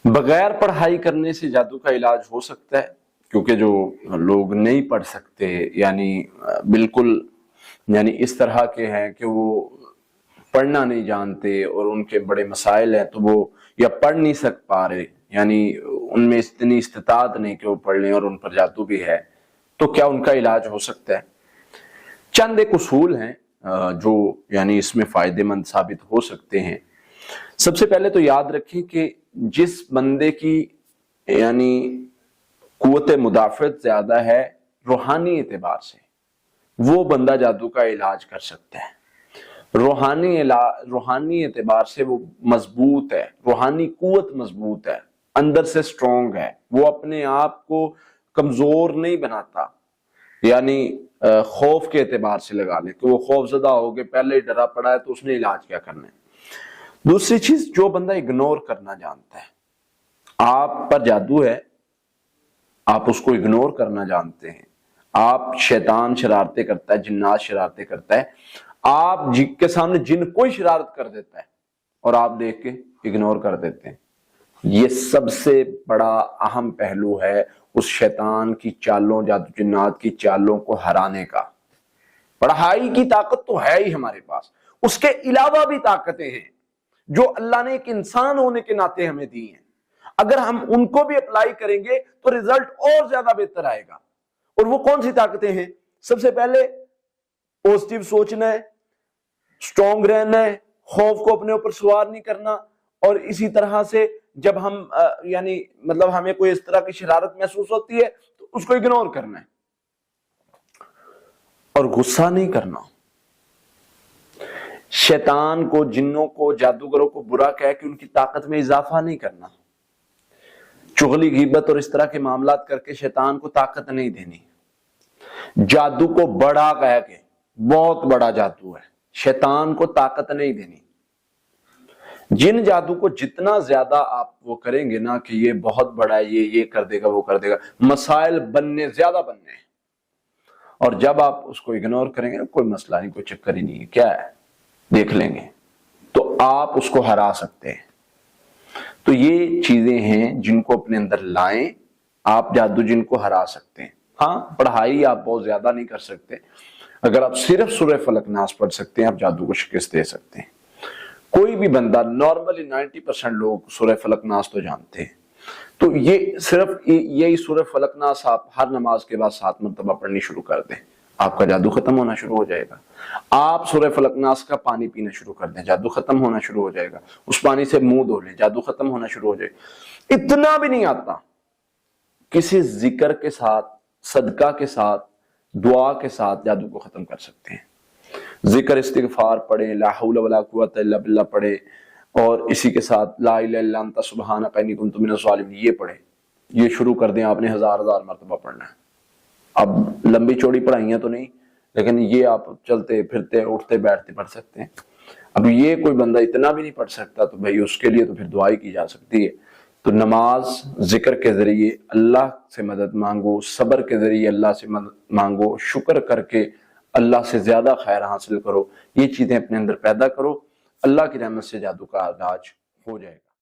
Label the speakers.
Speaker 1: بغیر پڑھائی کرنے سے جادو کا علاج ہو سکتا ہے، کیونکہ جو لوگ نہیں پڑھ سکتے یعنی بالکل یعنی اس طرح کے ہیں کہ وہ پڑھنا نہیں جانتے اور ان کے بڑے مسائل ہیں، تو وہ یا پڑھ نہیں پا رہے، یعنی ان میں اتنی استطاعت نہیں کہ وہ پڑھ لیں اور ان پر جادو بھی ہے، تو کیا ان کا علاج ہو سکتا ہے؟ چند ایک اصول ہیں جو یعنی اس میں فائدے مند ثابت ہو سکتے ہیں۔ سب سے پہلے تو یاد رکھیں کہ جس بندے کی یعنی قوت مدافعت زیادہ ہے روحانی اعتبار سے، وہ بندہ جادو کا علاج کر سکتا ہے۔ روحانی اعتبار سے وہ مضبوط ہے، روحانی قوت مضبوط ہے، اندر سے سٹرونگ ہے، وہ اپنے آپ کو کمزور نہیں بناتا، یعنی خوف کے اعتبار سے لگا لیں کہ وہ خوف زدہ ہو کے پہلے ہی ڈرا پڑا ہے تو اس نے علاج کیا کرنا ہے۔ دوسری چیز، جو بندہ اگنور کرنا جانتا ہے، آپ پر جادو ہے، آپ اس کو اگنور کرنا جانتے ہیں، آپ شیطان شرارتیں کرتا ہے، جنات شرارتیں کرتا ہے، آپ کے سامنے جن کوئی شرارت کر دیتا ہے اور آپ دیکھ کے اگنور کر دیتے ہیں، یہ سب سے بڑا اہم پہلو ہے اس شیطان کی چالوں، جادو جنات کی چالوں کو ہرانے کا۔ پڑھائی کی طاقت تو ہے ہی ہمارے پاس، اس کے علاوہ بھی طاقتیں ہیں جو اللہ نے ایک انسان ہونے کے ناطے ہمیں دی ہیں، اگر ہم ان کو بھی اپلائی کریں گے تو رزلٹ اور زیادہ بہتر آئے گا۔ اور وہ کون سی طاقتیں ہیں؟ سب سے پہلے پوزیٹیو سوچنا ہے، سٹرونگ رہنا ہے، خوف کو اپنے اوپر سوار نہیں کرنا، اور اسی طرح سے جب ہم یعنی مطلب ہمیں کوئی اس طرح کی شرارت محسوس ہوتی ہے تو اس کو اگنور کرنا ہے، اور غصہ نہیں کرنا۔ شیطان کو، جنوں کو، جادوگروں کو برا کہہ کے ان کی طاقت میں اضافہ نہیں کرنا، چغلی غیبت اور اس طرح کے معاملات کر کے شیطان کو طاقت نہیں دینی، جادو کو بڑا کہہ کے، بہت بڑا جادو ہے، شیطان کو طاقت نہیں دینی۔ جن جادو کو جتنا زیادہ آپ وہ کریں گے نا کہ یہ بہت بڑا ہے، یہ کر دے گا، وہ کر دے گا، مسائل زیادہ بننے ہیں، اور جب آپ اس کو اگنور کریں گے کوئی مسئلہ نہیں، کوئی چکر ہی نہیں ہے، کیا ہے دیکھ لیں گے، تو آپ اس کو ہرا سکتے ہیں۔ تو یہ چیزیں ہیں جن کو اپنے اندر لائیں، آپ جادو جن کو ہرا سکتے ہیں۔ ہاں، پڑھائی آپ بہت زیادہ نہیں کر سکتے، اگر آپ صرف سورہ فلق ناس پڑھ سکتے ہیں آپ جادو کو شکست دے سکتے ہیں۔ کوئی بھی بندہ نارملی 90% لوگ سورہ فلق ناس تو جانتے ہیں، تو یہ صرف یہی سورہ فلق ناس آپ ہر نماز کے بعد 7 مرتبہ پڑھنی شروع کر دیں، آپ کا جادو ختم ہونا شروع ہو جائے گا۔ آپ سورہ فلق ناس کا پانی پینا شروع کر دیں، جادو ختم ہونا شروع ہو جائے گا۔ اس پانی سے منہ دھو لیں، جادو ختم ہونا شروع ہو جائے گا۔ اتنا بھی نہیں آتا، کسی ذکر کے ساتھ، صدقہ کے ساتھ، دعا کے ساتھ جادو کو ختم کر سکتے ہیں۔ ذکر استغفار پڑھیں، لا حول ولا قوت الا باللہ پڑھیں، اور اسی کے ساتھ لا الہ الا انت سبحانک انی کنت من الظالمین یہ پڑھیں، یہ شروع کر دیں، آپ نے 1000 مرتبہ پڑھنا ہے۔ اب لمبی چوڑی پڑھائیاں تو نہیں، لیکن یہ آپ چلتے پھرتے اٹھتے بیٹھتے پڑھ سکتے ہیں۔ اب یہ کوئی بندہ اتنا بھی نہیں پڑھ سکتا تو بھائی اس کے لیے تو پھر دعائی کی جا سکتی ہے۔ تو نماز، ذکر کے ذریعے اللہ سے مدد مانگو، صبر کے ذریعے اللہ سے مدد مانگو، شکر کر کے اللہ سے زیادہ خیر حاصل کرو، یہ چیزیں اپنے اندر پیدا کرو، اللہ کی رحمت سے جادو کا علاج ہو جائے گا۔